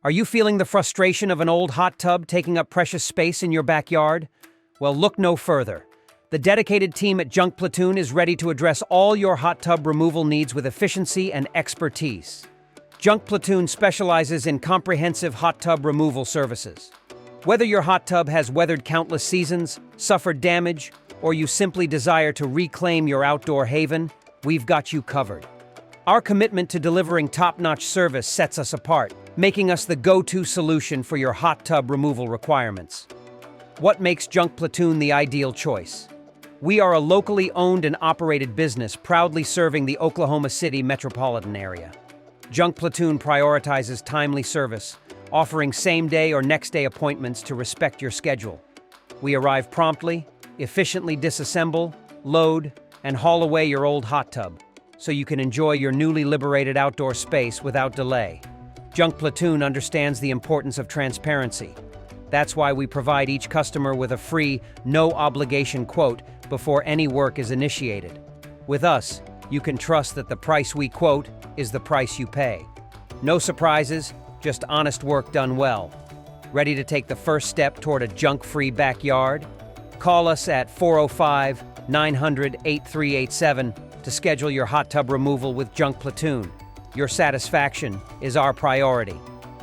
Are you feeling the frustration of an old hot tub taking up precious space in your backyard? Well, look no further. The dedicated team at Junk Platoon is ready to address all your hot tub removal needs with efficiency and expertise. Junk Platoon specializes in comprehensive hot tub removal services. Whether your hot tub has weathered countless seasons, suffered damage, or you simply desire to reclaim your outdoor haven, we've got you covered. Our commitment to delivering top-notch service sets us apart, making us the go-to solution for your hot tub removal requirements. What makes Junk Platoon the ideal choice? We are a locally owned and operated business proudly serving the Oklahoma City metropolitan area. Junk Platoon prioritizes timely service, offering same-day or next-day appointments to respect your schedule. We arrive promptly, efficiently disassemble, load, and haul away your old hot tub, so you can enjoy your newly liberated outdoor space without delay. Junk Platoon understands the importance of transparency. That's why we provide each customer with a free, no-obligation quote before any work is initiated. With us, you can trust that the price we quote is the price you pay. No surprises, just honest work done well. Ready to take the first step toward a junk-free backyard? Call us at 405-900-8387 to schedule your hot tub removal with Junk Platoon. Your satisfaction is our priority.